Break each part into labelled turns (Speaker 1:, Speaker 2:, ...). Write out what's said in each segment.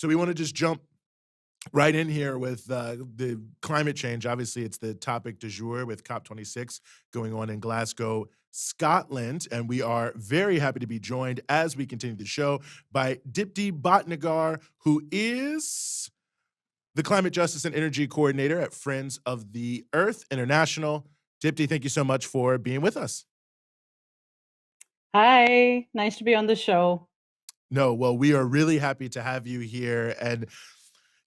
Speaker 1: So we want to just jump right in here with the climate change. Obviously, it's the topic du jour with COP26 going on in Glasgow, Scotland. And we are very happy to be joined as we continue the show by Dipti Bhatnagar, who is the Climate Justice and Energy Coordinator at Friends of the Earth International. Dipti, thank you so much for being with us.
Speaker 2: Hi, nice to be on the show.
Speaker 1: No, well, we are really happy to have you here. And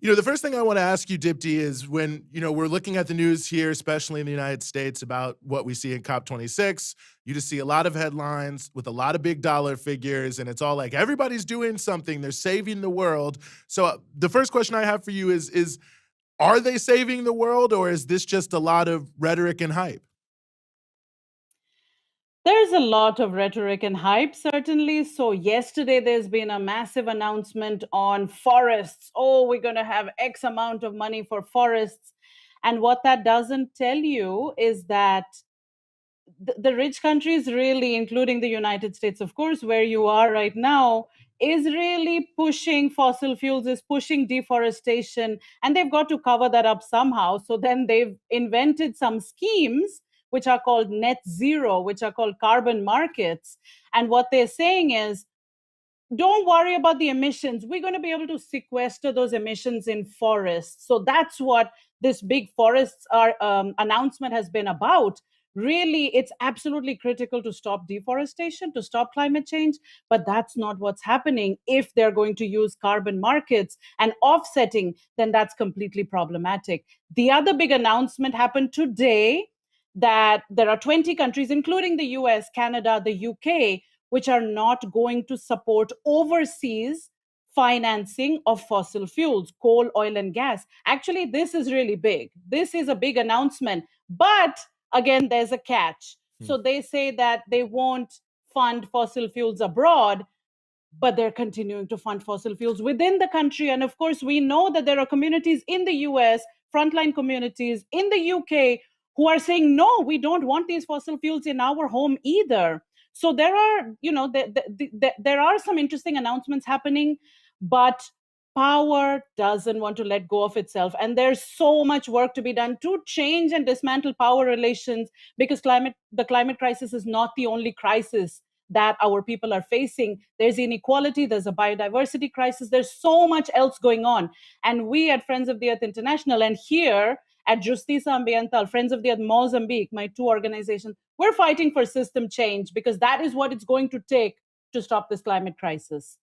Speaker 1: the first thing I want to ask you, Dipti, is when, we're looking at the news here, especially in the United States, about what we see in COP26, you just see a lot of headlines with a lot of big dollar figures, and it's all like everybody's doing something, they're saving the world. So the first question I have for you is are they saving the world, or is this just a lot of rhetoric and hype?
Speaker 2: There's a lot of rhetoric and hype, certainly. So, yesterday there's been a massive announcement on forests. Oh, we're going to have X amount of money for forests. And what that doesn't tell you is that the rich countries, really, including the United States, of course, where you are right now, is really pushing fossil fuels, is pushing deforestation, and they've got to cover that up somehow. So then they've invented some schemes which are called net zero, which are called carbon markets. And what they're saying is, don't worry about the emissions. We're going to be able to sequester those emissions in forests. So that's what this big forests announcement has been about. Really, it's absolutely critical to stop deforestation, to stop climate change, but that's not what's happening. If they're going to use carbon markets and offsetting, then that's completely problematic. The other big announcement happened today that there are 20 countries, including the US, Canada, the UK, which are not going to support overseas financing of fossil fuels, coal, oil, and gas. Actually, this is really big. This is a big announcement. But again, there's a catch. So they say that they won't fund fossil fuels abroad, but they're continuing to fund fossil fuels within the country. And of course, we know that there are communities in the US, frontline communities in the UK, who are saying, no, we don't want these fossil fuels in our home either. So there are, there are some interesting announcements happening, but power doesn't want to let go of itself. And there's so much work to be done to change and dismantle power relations, because the climate crisis is not the only crisis that our people are facing. There's inequality, there's a biodiversity crisis, there's so much else going on. And we at Friends of the Earth International, and here at Justiça Ambiental, Friends of the Earth Mozambique, my two organizations, we're fighting for system change, because that is what it's going to take to stop this climate crisis.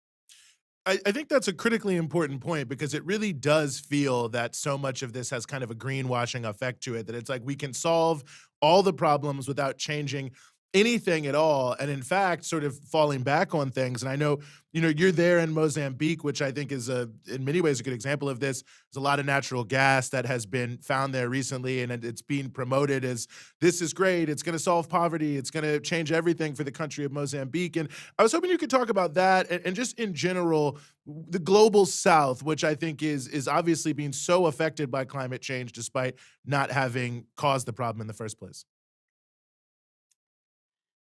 Speaker 1: I think that's a critically important point, because it really does feel that so much of this has kind of a greenwashing effect to it, that it's like we can solve all the problems without changing anything at all, and in fact, sort of falling back on things. And I know, you're there in Mozambique, which I think is in many ways a good example of this. There's a lot of natural gas that has been found there recently, and it's being promoted as this is great. It's going to solve poverty. It's going to change everything for the country of Mozambique. And I was hoping you could talk about that and just in general, the global South, which I think is obviously being so affected by climate change, despite not having caused the problem in the first place.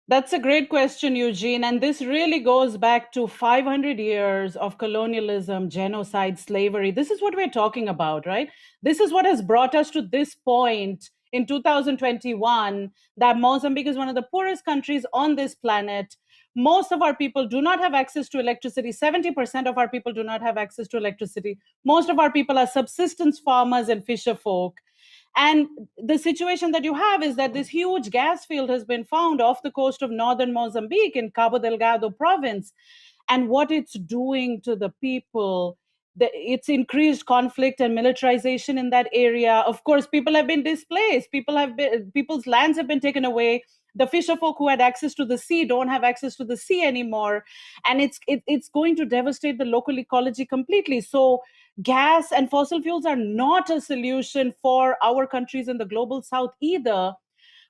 Speaker 2: That's a great question, Eugene. And this really goes back to 500 years of colonialism, genocide, slavery. This is what we're talking about, right? This is what has brought us to this point in 2021, that Mozambique is one of the poorest countries on this planet. Most of our people do not have access to electricity. 70% of our people do not have access to electricity. Most of our people are subsistence farmers and fisher folk. And the situation that you have is that this huge gas field has been found off the coast of northern Mozambique in Cabo Delgado province. And what it's doing to the people, it's increased conflict and militarization in that area. Of course, people have been displaced. People's lands have been taken away. The fisher folk who had access to the sea don't have access to the sea anymore. And it's going to devastate the local ecology completely. So gas and fossil fuels are not a solution for our countries in the global South either.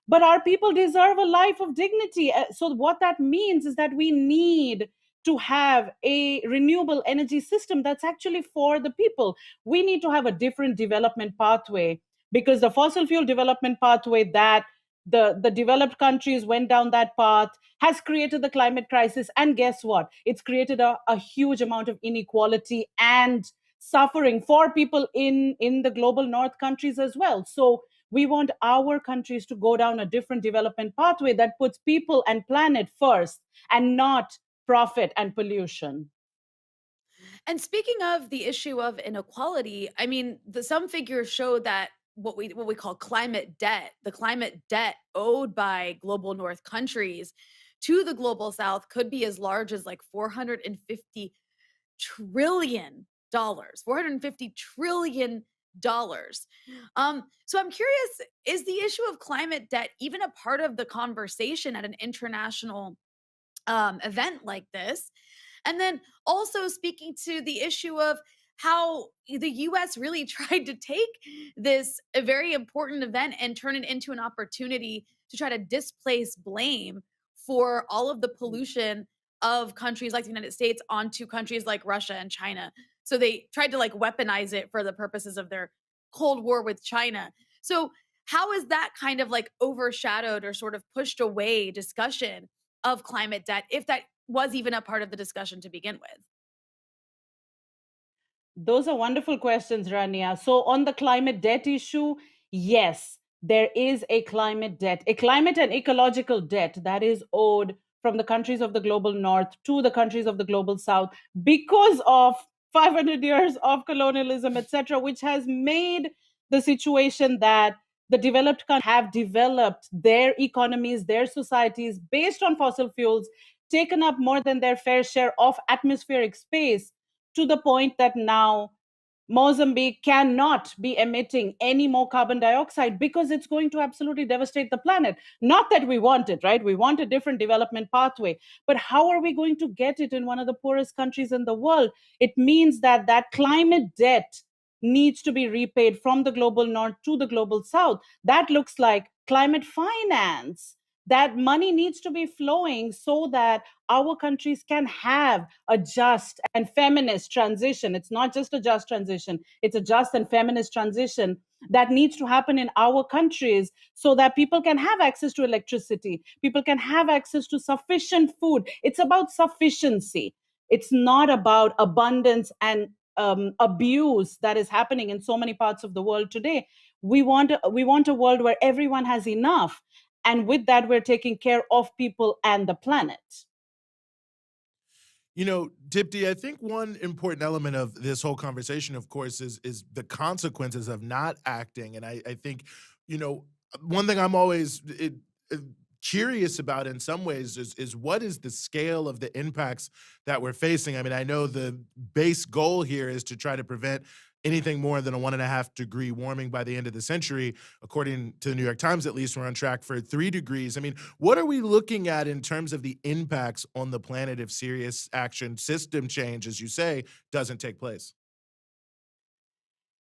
Speaker 2: But our people deserve a life of dignity. So what that means is that we need to have a renewable energy system that's actually for the people. We need to have a different development pathway, because the fossil fuel development pathway that the developed countries went down that path has created the climate crisis. And guess what? It's created a huge amount of inequality and suffering for people in the global north countries as well. So we want our countries to go down a different development pathway that puts people and planet first and not profit and pollution.
Speaker 3: And speaking of the issue of inequality, I mean, some figures show that what we call climate debt, the climate debt owed by global north countries to the global south could be as large as like 450 trillion dollars. 450 trillion dollars. So I'm curious, is the issue of climate debt even a part of the conversation at an international event like this? And then also speaking to the issue of how the US really tried to take this a very important event and turn it into an opportunity to try to displace blame for all of the pollution of countries like the United States onto countries like Russia and China. So they tried to like weaponize it for the purposes of their Cold War with China. So how is that kind of like overshadowed or sort of pushed away discussion of climate debt, if that was even a part of the discussion to begin with?
Speaker 2: Those are wonderful questions, Rania. So, on the climate debt issue, yes, there is a climate debt, a climate and ecological debt that is owed from the countries of the global north to the countries of the global south because of 500 years of colonialism, etc., which has made the situation that the developed countries have developed their economies, their societies based on fossil fuels, taken up more than their fair share of atmospheric space to the point that now Mozambique cannot be emitting any more carbon dioxide because it's going to absolutely devastate the planet. Not that we want it, right? We want a different development pathway. But how are we going to get it in one of the poorest countries in the world? It means that that climate debt needs to be repaid from the global north to the global south. That looks like climate finance. That money needs to be flowing so that our countries can have a just and feminist transition. It's not just a just transition, it's a just and feminist transition that needs to happen in our countries so that people can have access to electricity, people can have access to sufficient food. It's about sufficiency. It's not about abundance and abuse that is happening in so many parts of the world today. We want a world where everyone has enough, and with that we're taking care of people and the planet.
Speaker 1: You know, Dipti, I think one important element of this whole conversation, of course, is the consequences of not acting. And I think, you know, one thing I'm always curious about in some ways is what is the scale of the impacts that we're facing. I mean, I know the base goal here is to try to prevent anything more than a 1.5 degree warming by the end of the century. According to the New York Times, at least, we're on track for 3 degrees. I mean, what are we looking at in terms of the impacts on the planet if serious action, system change, as you say, doesn't take place?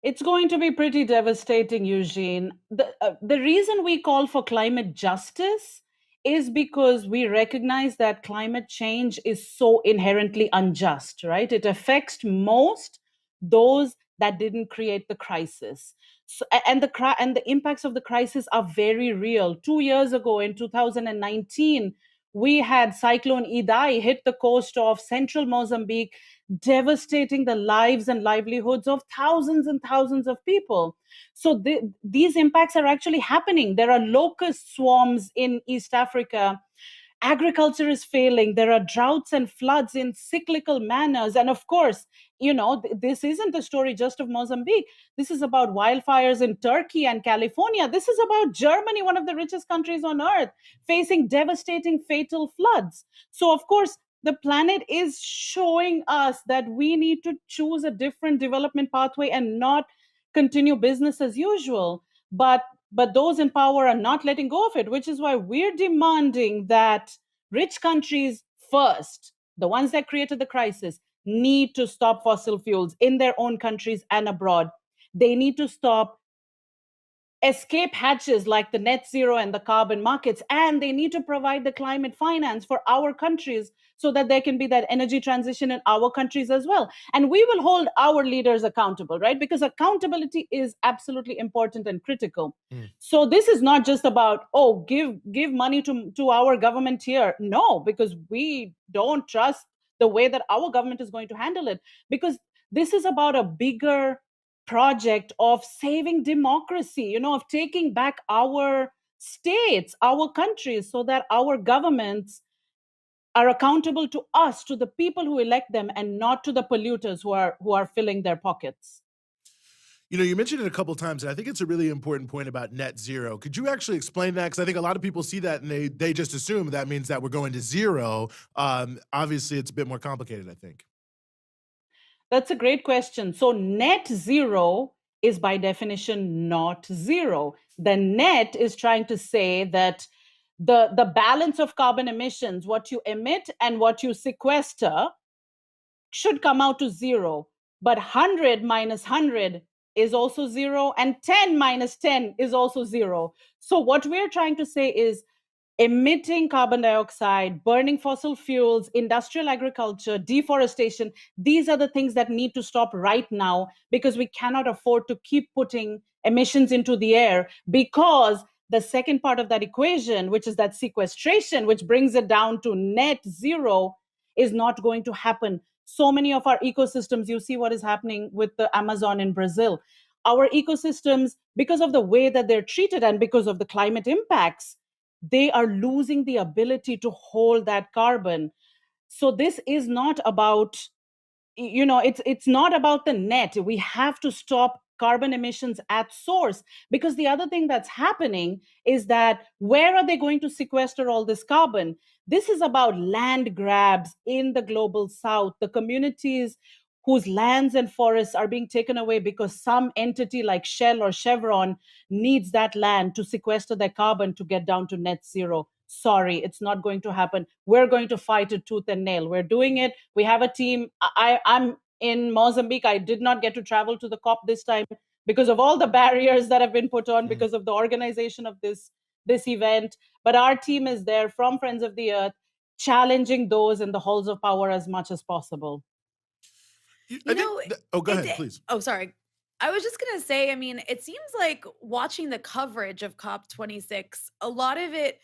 Speaker 2: It's going to be pretty devastating, Eugene. The reason we call for climate justice is because we recognize that climate change is so inherently unjust, right? It affects most those that didn't create the crisis. So, and the impacts of the crisis are very real. 2 years ago, in 2019, we had Cyclone Idai hit the coast of central Mozambique, devastating the lives and livelihoods of thousands and thousands of people. So these impacts are actually happening. There are locust swarms in East Africa. Agriculture is failing. There are droughts and floods in cyclical manners. And of course, this isn't the story just of Mozambique. This is about wildfires in Turkey and California. This is about Germany, one of the richest countries on earth, facing devastating fatal floods. So, of course, the planet is showing us that we need to choose a different development pathway and not continue business as usual. But those in power are not letting go of it, which is why we're demanding that rich countries first, the ones that created the crisis, need to stop fossil fuels in their own countries and abroad. They need to stop escape hatches like the net zero and the carbon markets, and they need to provide the climate finance for our countries so that there can be that energy transition in our countries as well. And we will hold our leaders accountable, right? Because accountability is absolutely important and critical.
Speaker 1: Mm.
Speaker 2: So this is not just about, give money to our government here. No, because we don't trust the way that our government is going to handle it, because This is about a bigger project of saving democracy, of taking back our states, our countries, so that our governments are accountable to us, to the people who elect them, and not to the polluters who are filling their pockets.
Speaker 1: You mentioned it a couple times, and I think it's a really important point about net zero. Could you actually explain that? Because I think a lot of people see that and they just assume that means that we're going to zero. Obviously, it's a bit more complicated, I think.
Speaker 2: That's a great question. So net zero is by definition not zero. The net is trying to say that the balance of carbon emissions, what you emit and what you sequester, should come out to zero. But 100 minus 100 is also zero, and 10 minus 10 is also zero. So what we're trying to say is emitting carbon dioxide, burning fossil fuels, industrial agriculture, deforestation, these are the things that need to stop right now, because we cannot afford to keep putting emissions into the air, because the second part of that equation, which is that sequestration, which brings it down to net zero, is not going to happen. So many of our ecosystems, you see what is happening with the Amazon in Brazil. Our ecosystems, because of the way that they're treated and because of the climate impacts, they are losing the ability to hold that carbon. So this is not about, it's not about the net. We have to stop carbon emissions at source, because the other thing that's happening is that where are they going to sequester all this carbon? This is about land grabs in the global south, the communities whose lands and forests are being taken away because some entity like Shell or Chevron needs that land to sequester their carbon to get down to net zero. Sorry, it's not going to happen. We're going to fight it tooth and nail. We're doing it. We have a team. I'm in Mozambique. I did not get to travel to the COP this time because of all the barriers that have been put on because of the organization of this event. But our team is there from Friends of the Earth, challenging those in the halls of power as much as possible.
Speaker 1: Go ahead, please.
Speaker 3: Oh, sorry. I was just going to say, I mean, it seems like watching the coverage of COP26, a lot of it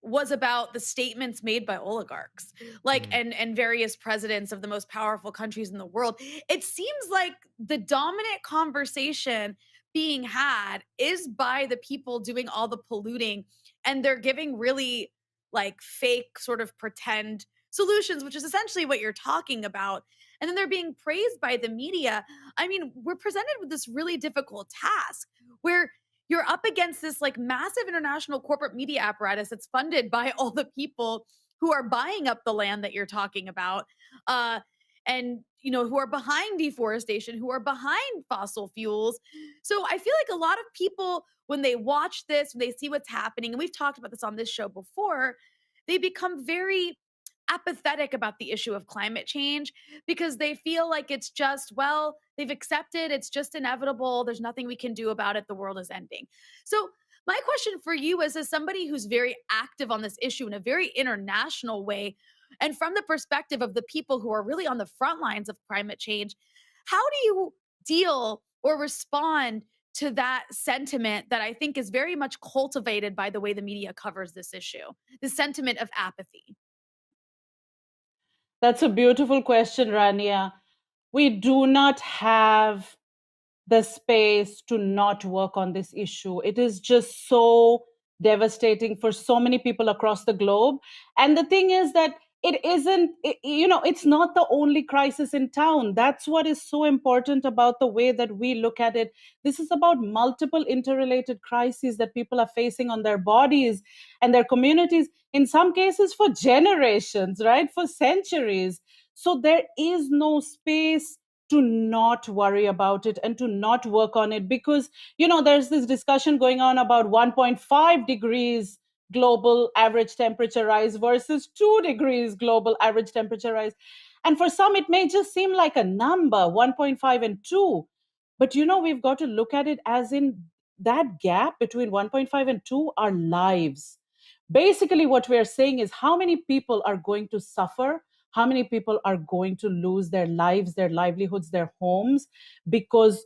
Speaker 3: was about the statements made by oligarchs, like and various presidents of the most powerful countries in the world. It seems like the dominant conversation being had is by the people doing all the polluting, and they're giving really like fake sort of pretend solutions, which is essentially what you're talking about. And then they're being praised by the media. I mean, we're presented with this really difficult task where you're up against this like massive international corporate media apparatus that's funded by all the people who are buying up the land that you're talking about, and who are behind deforestation, who are behind fossil fuels. So I feel like a lot of people, when they watch this, when they see what's happening, and we've talked about this on this show before, they become very apathetic about the issue of climate change because they feel like it's just, well, they've accepted it's just inevitable. There's nothing we can do about it. The world is ending. So my question for you is, as somebody who's very active on this issue in a very international way, and from the perspective of the people who are really on the front lines of climate change, how do you deal or respond to that sentiment that I think is very much cultivated by the way the media covers this issue, the sentiment of apathy?
Speaker 2: That's a beautiful question, Rania. We do not have the space to not work on this issue. It is just so devastating for so many people across the globe. And the thing is that it's not the only crisis in town. That's what is so important about the way that we look at it. This is about multiple interrelated crises that people are facing on their bodies and their communities, in some cases for generations, right? For centuries. So there is no space to not worry about it and to not work on it, because there's this discussion going on about 1.5 degrees global average temperature rise versus 2 degrees global average temperature rise. And for some it may just seem like a number, 1.5 and 2, but we've got to look at it as in that gap between 1.5 and 2 are lives. Basically what we're saying is how many people are going to suffer, how many people are going to lose their lives, their livelihoods, their homes, because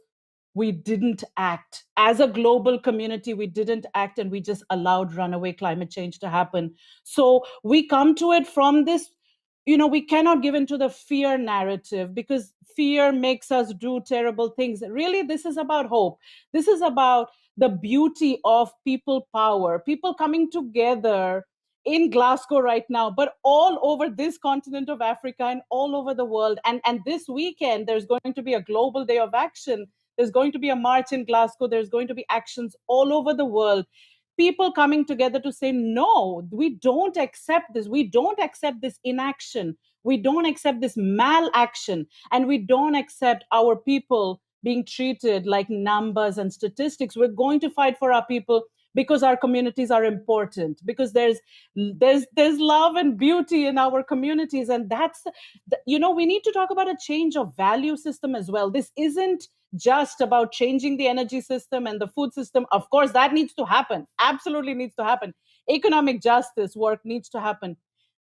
Speaker 2: we didn't act. As a global community, we didn't act, and we just allowed runaway climate change to happen. So we come to it from this we cannot give into the fear narrative, because fear makes us do terrible things. Really, this is about hope. This is about the beauty of people power, people coming together in Glasgow right now, but all over this continent of Africa and all over the world. And this weekend, there's going to be a global day of action. There's going to be a march in Glasgow. There's going to be actions all over the world. People coming together to say, no, we don't accept this. We don't accept this inaction. We don't accept this malaction. And we don't accept our people being treated like numbers and statistics. We're going to fight for our people because our communities are important, because there's love and beauty in our communities. And that's, we need to talk about a change of value system as well. This isn't just about changing the energy system and the food system. Of course, that needs to happen. Absolutely needs to happen. Economic justice work needs to happen.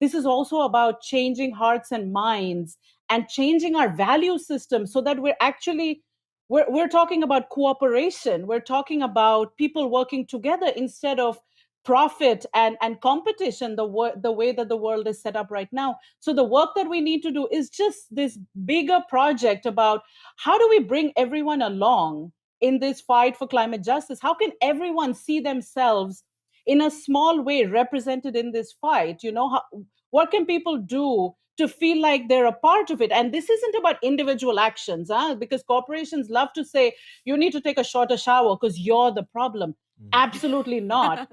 Speaker 2: This is also about changing hearts and minds and changing our value system, so that we're talking about cooperation. We're talking about people working together instead of profit and competition, the way that the world is set up right now. So the work that we need to do is just this bigger project about how do we bring everyone along in this fight for climate justice? How can everyone see themselves in a small way represented in this fight? What can people do to feel like they're a part of it? And this isn't about individual actions, because corporations love to say, you need to take a shorter shower because you're the problem. Absolutely not.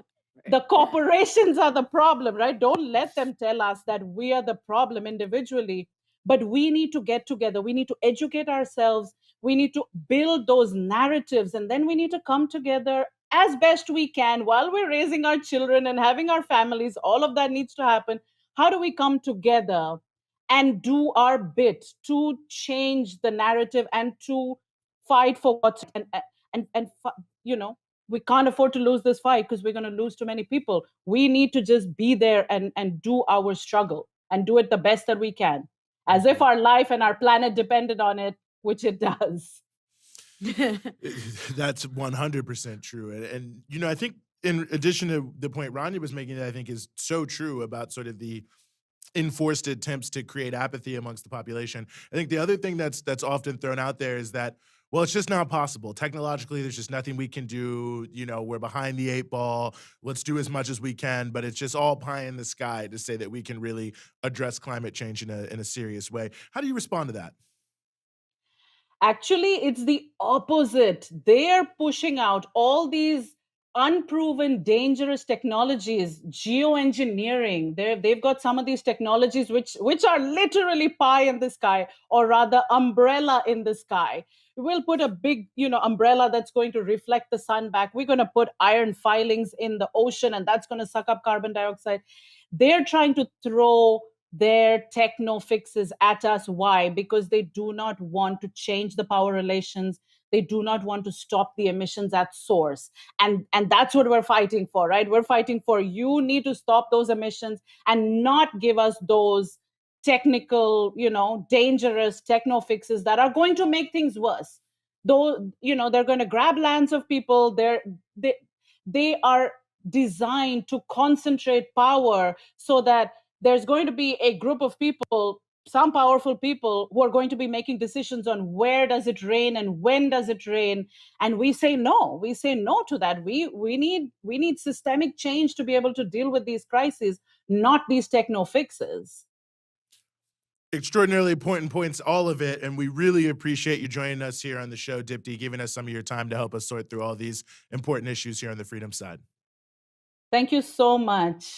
Speaker 2: The corporations are the problem, right? Don't let them tell us that we are the problem individually. But we need to get together. We need to educate ourselves. We need to build those narratives. And then we need to come together as best we can while we're raising our children and having our families. All of that needs to happen. How do we come together and do our bit to change the narrative and to fight for what's and we can't afford to lose this fight, because we're going to lose too many people. We need to just be there and do our struggle and do it the best that we can, as if our life and our planet depended on it, which it does.
Speaker 1: That's 100% true. And I think in addition to the point Rania was making, that I think is so true about sort of the enforced attempts to create apathy amongst the population. I think the other thing that's often thrown out there is that, well, it's just not possible. Technologically, there's just nothing we can do. We're behind the 8 ball. Let's do as much as we can, but it's just all pie in the sky to say that we can really address climate change in a serious way. How do you respond to that?
Speaker 2: Actually, it's the opposite. They're pushing out all these unproven, dangerous technologies, geoengineering. They've got some of these technologies which are literally pie in the sky, or rather umbrella in the sky. We'll put a big, umbrella that's going to reflect the sun back. We're going to put iron filings in the ocean, and that's going to suck up carbon dioxide. They're trying to throw their techno fixes at us. Why? Because they do not want to change the power relations. They do not want to stop the emissions at source. And that's what we're fighting for, right? We're fighting for, you need to stop those emissions and not give us those technical, dangerous techno fixes that are going to make things worse. Though, they're going to grab lands of people. They are designed to concentrate power, so that there's going to be a group of people, some powerful people, who are going to be making decisions on where does it rain and when does it rain. And we say no. We say no to that. We need systemic change to be able to deal with these crises, not these techno fixes.
Speaker 1: Extraordinarily important points, all of it, and we really appreciate you joining us here on the show, Dipti, giving us some of your time to help us sort through all these important issues here on the freedom side.
Speaker 2: Thank you so much.